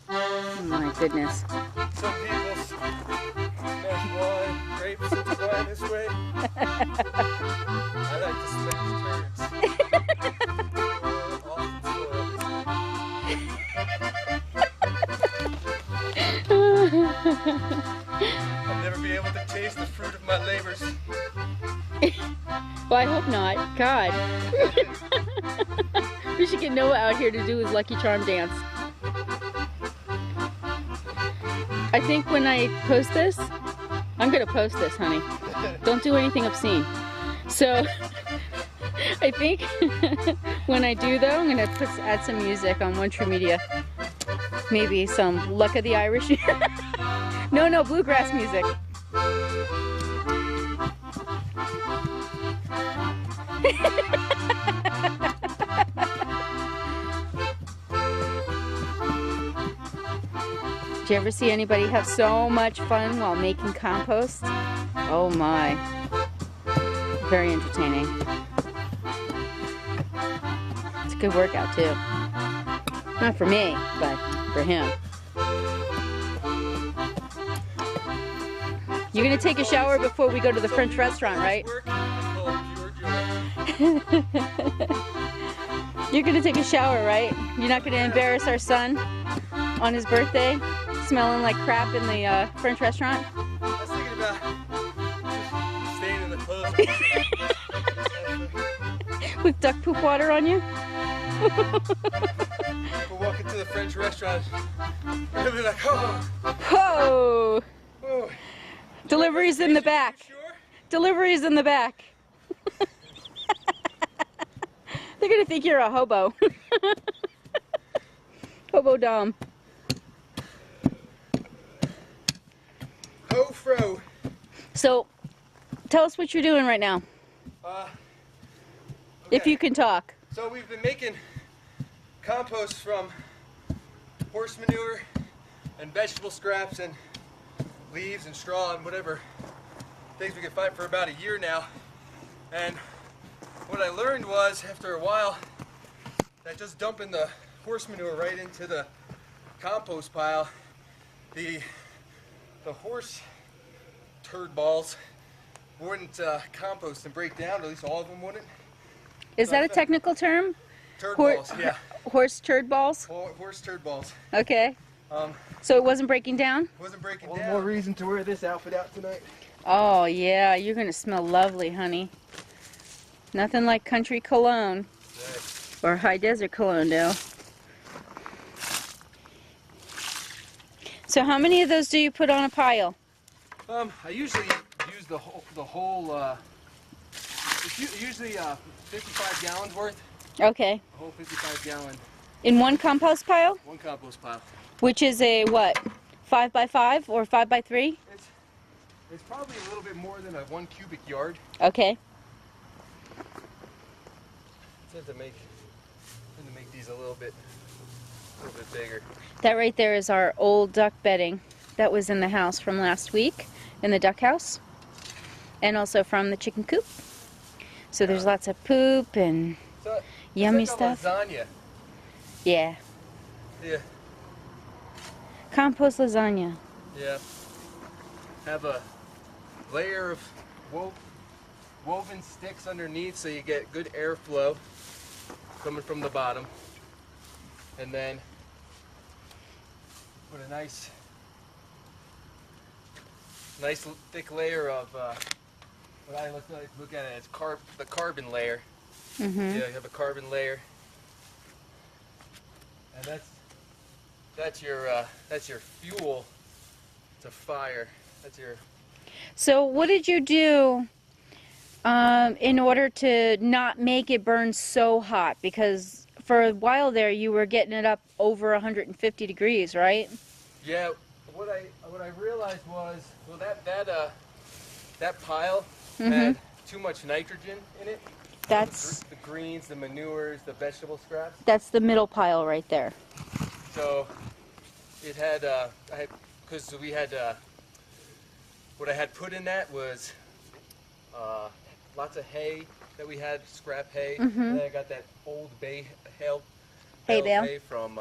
Oh my goodness. Some people smash wine, grapes into wine this way. I like to smash turds. Off the soil. I'll never be able to taste the fruit of my labors. Well, I hope not. God. We should get Noah out here to do his Lucky Charm dance. I think when I post this, I'm going to post this, honey. Don't do anything obscene. So, I think when I do though, I'm going to add some music on One True Media. Maybe some Luck of the Irish. No, bluegrass music. Did you ever see anybody have so much fun while making compost? Oh my. Very entertaining. It's a good workout too. Not for me, but for him. You're gonna take a shower before we go to the French restaurant, right? You're gonna take a shower, right? You're not gonna embarrass our son on his birthday, smelling like crap in the French restaurant? I was thinking about just staying in the clothes. With duck poop water on you? We'll walk into the French restaurant and they'll be like, oh. Whoa! Oh. Delivery's in the back. Sure? Delivery's in the back. They're gonna think you're a hobo. Hobo Dom. Ho-fro. So, tell us what you're doing right now. Okay. If you can talk. So we've been making compost from horse manure and vegetable scraps and leaves and straw and whatever things we could find for about a year now. And what I learned was, after a while, that just dumping the horse manure right into the compost pile, the horse turd balls wouldn't compost and break down, or at least all of them wouldn't. Is that a technical term? Turd balls, yeah. Horse turd balls? Horse turd balls. Okay. So it wasn't breaking down? Wasn't breaking down. One more reason to wear this outfit out tonight. Oh yeah, you're gonna smell lovely, honey. Nothing like country cologne. Nice. Or high desert cologne now. So how many of those do you put on a pile? I usually use the whole it's usually 55 gallons worth. Okay. A whole 55 gallon. In one compost pile? One compost pile. Which is a what? 5x5 or 5x3? It's probably a little bit more than a 1 cubic yard. Okay. To make these a little bit bigger. That right there is our old duck bedding that was in the house from last week in the duck house, and also from the chicken coop. So there's lots of poop and yummy like stuff. Lasagna. Yeah. Yeah. Compost lasagna. Yeah. Have a layer of woven sticks underneath so you get good airflow coming from the bottom, and then put a nice thick layer of what I look at it as the carbon layer. Mm-hmm. Yeah, you have a carbon layer, and that's your fuel to fire. That's your. So what did you do in order to not make it burn so hot? Because for a while there you were getting it up over 150 degrees, right? Yeah. What I realized was, well, that pile had too much nitrogen in it. That's The greens, the manures, the vegetable scraps. that's the middle pile right there. So it had what I had put in that was lots of hay that we had, scrap hay. And then I got that old hay Hay bale. from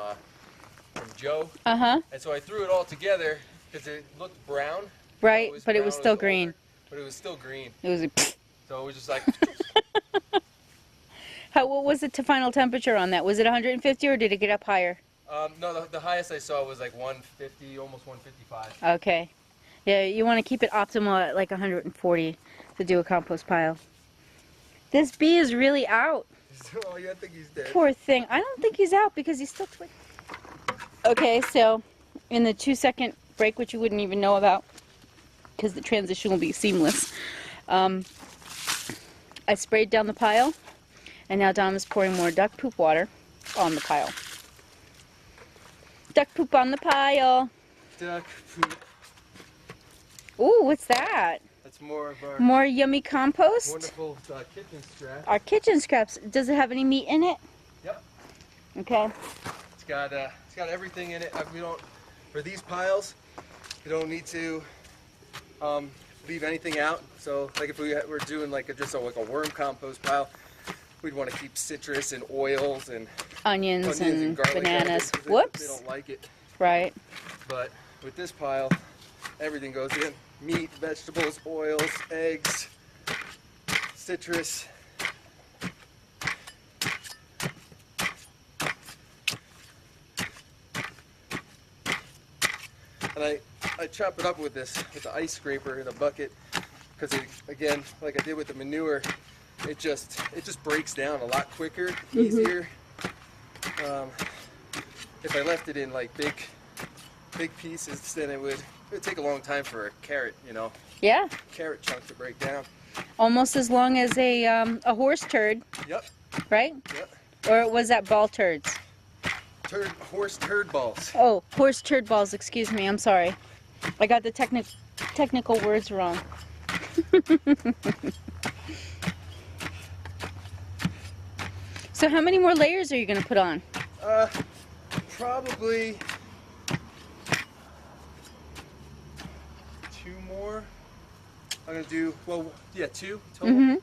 from Joe. Uh-huh. And so I threw it all together because it looked brown. Right, It but it brown, was still older, green. but it was still green. It was a So it was just like, what was the final temperature on that? Was it 150 or did it get up higher? no, the highest I saw was like 150, almost 155. Okay. Yeah, you want to keep it optimal at like 140 to do a compost pile. This bee is really out. Oh, yeah, I think he's dead. Poor thing. I don't think he's out because he's still twitching. Okay, so in the 2-second break, which you wouldn't even know about because the transition will be seamless, I sprayed down the pile, and now Dom is pouring more duck poop water on the pile. Duck poop on the pile. Duck poop. Ooh, what's that? That's more of our More yummy compost? wonderful kitchen scraps. Our kitchen scraps. Does it have any meat in it? Yep. Okay. It's got everything in it. We don't, for these piles, you don't need to leave anything out. So like if we were doing like like a worm compost pile, we'd want to keep citrus and oils and Onions and garlic bananas. out of it, Whoops. They don't like it. Right. But with this pile, everything goes in. Meat, vegetables, oils, eggs, citrus. And I chop it up with the ice scraper in a bucket because again, like I did with the manure, it just breaks down a lot quicker, easier. If I left it in like big pieces, then it would take a long time for a carrot, you know. Yeah. Carrot chunk to break down. Almost as long as a horse turd. Yep. Right? Yep. Or was that ball turds? Horse turd balls. Oh, horse turd balls. Excuse me. I'm sorry. I got the technical words wrong. So how many more layers are you going to put on? Probably 2 more. I'm gonna do, well, yeah, 2 total. Mm-hmm.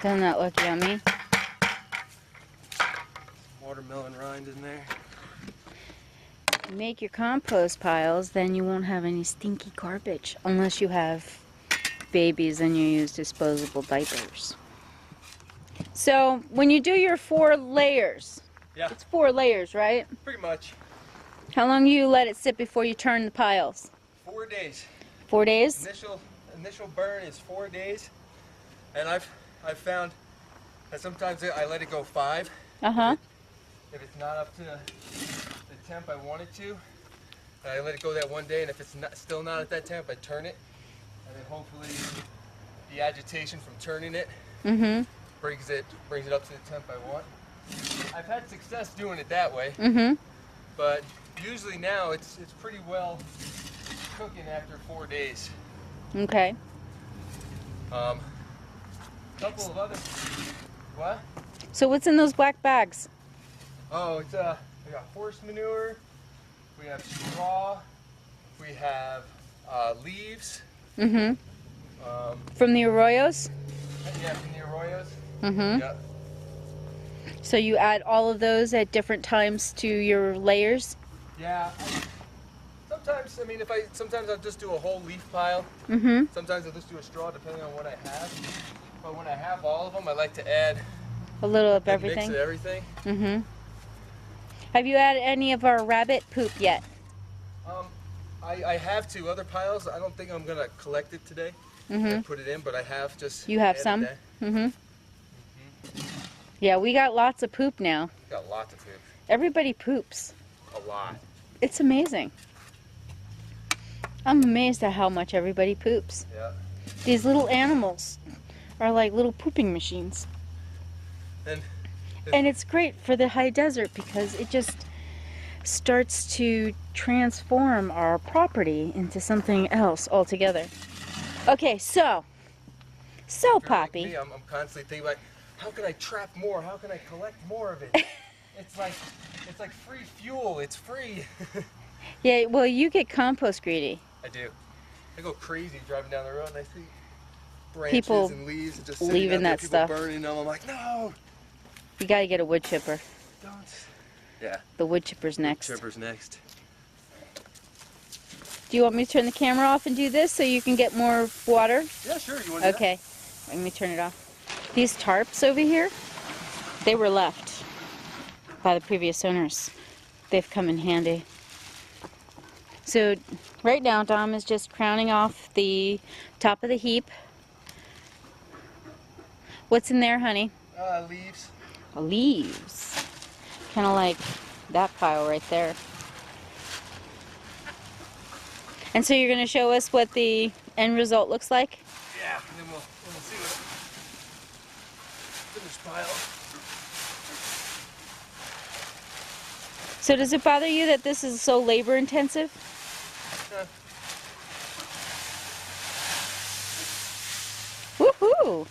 Doesn't that look yummy? Watermelon rind in there. Make your compost piles, then you won't have any stinky garbage. Unless you have babies and you use disposable diapers. So when you do your 4 layers, Yeah, it's 4 layers, right? pretty much. How long do you let it sit before you turn the piles? 4 days. 4 days? Initial burn is 4 days, and I've found that sometimes I let it go 5. Uh-huh. If it's not up to the temp I want it to, I let it go that 1 day, and if it's still not at that temp, I turn it, and then hopefully the agitation from turning it Mm-hmm. brings it up to the temp I want. I've had success doing it that way, Mm-hmm. but usually now it's pretty well cooking after 4 days. Okay. Couple of other, what? So what's in those black bags? Oh, it's we got horse manure, we have straw, we have leaves. Mm-hmm. From the arroyos? Yeah, from the arroyos. Mm-hmm. Yeah. So you add all of those at different times to your layers? Yeah. Sometimes, I mean, sometimes I'll just do a whole leaf pile. Mm-hmm. Sometimes I'll just do a straw depending on what I have. But when I have all of them, I like to add A little of a everything? mix of everything. Mm-hmm. Have you added any of our rabbit poop yet? I have 2 other piles. I don't think I'm gonna collect it today Mm-hmm. and put it in, but I have just. You have added some? that. Mm-hmm. Yeah, we got lots of poop now. Got lots of food. Everybody poops. A lot. It's amazing. I'm amazed at how much everybody poops. Yeah. These little animals are like little pooping machines. And it's great for the high desert because it just starts to transform our property into something else altogether. Okay, so Poppy. Like me, I'm constantly thinking like, how can I trap more? How can I collect more of it? It's like free fuel. It's free. Yeah, well, you get compost greedy. I do. I go crazy driving down the road and I see branches People and leaves and just sitting leaving out there, that people stuff. burning them. I'm like, no. You gotta get a wood chipper. Don't. Yeah. The wood chipper's next. Wood chipper's next. Do you want me to turn the camera off and do this so you can get more water? Yeah, sure. You want to do Okay. Let me turn it off. These tarps over here, they were left by the previous owners. They've come in handy. So right now Dom is just crowning off the top of the heap. What's in there, honey? Leaves. Leaves. Kind of like that pile right there. And so you're going to show us what the end result looks like? Yeah, and then we'll see what finished pile. So does it bother you that this is so labor intensive? Woohoo!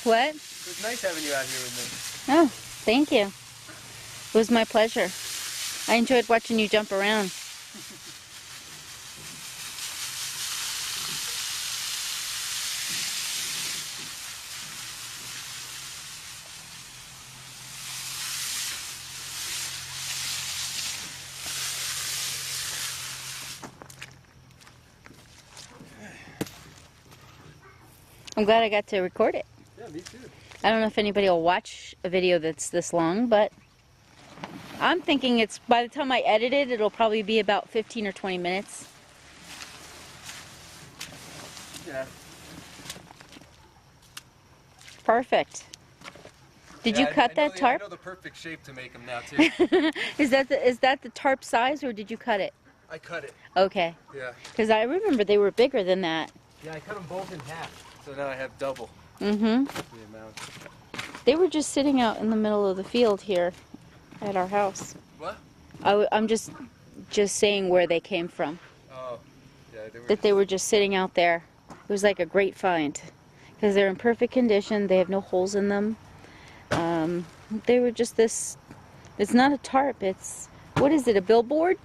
What? It was nice having you out here with me. Oh, thank you. It was my pleasure. I enjoyed watching you jump around. I'm glad I got to record it. Yeah, me too. I don't know if anybody will watch a video that's this long, but I'm thinking it's, by the time I edit it, it'll probably be about 15 or 20 minutes. Yeah. Perfect. Did you cut that tarp? I know the perfect shape to make them now too. Is that the tarp size, or did you cut it? I cut it. Okay. Yeah. Because I remember they were bigger than that. Yeah, I cut them both in half. So now I have double Mm-hmm. the amount. They were just sitting out in the middle of the field here at our house. What? I'm just saying where they came from. Oh, yeah. They were just sitting out there. It was like a great find because they're in perfect condition. They have no holes in them. They were just this. It's not a tarp. It's, what is it? A billboard?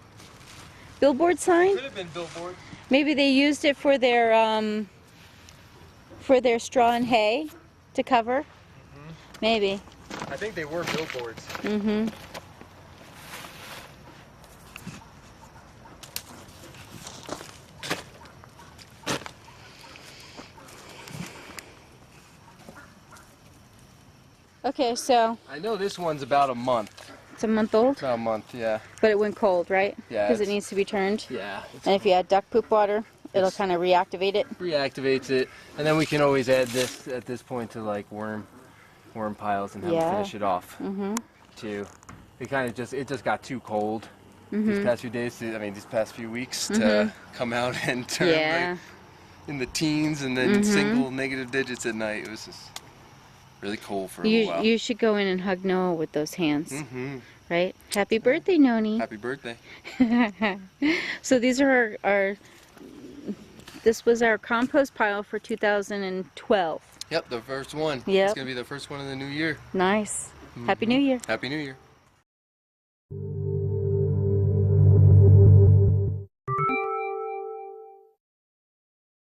Billboard sign? Could have been billboard. Maybe they used it for their straw and hay to cover. Mm-hmm. Maybe. I think they were billboards. Mm-hmm. Okay, so I know this one's about a month. it's a month old, About a month, yeah. but it went cold, right? Yeah, Because it it's- needs to be turned. Yeah. And if you add duck poop water, it'll It's- kind of reactivate it. Reactivates it, and then we can always add this at this point to like worm piles and have Yeah. them finish it off Mm-hmm. too. It just got too cold these past few days. These past few weeks to come out and turn Yeah. like, in the teens and then single negative digits at night. It was just really cold for a while. You should go in and hug Noah with those hands, Mm-hmm. right? Happy birthday, Noni. Happy birthday. So these are this was our compost pile for 2012. Yep, the first one. Yep. It's gonna be the first one of the new year. Nice. Happy New Year. Happy New Year.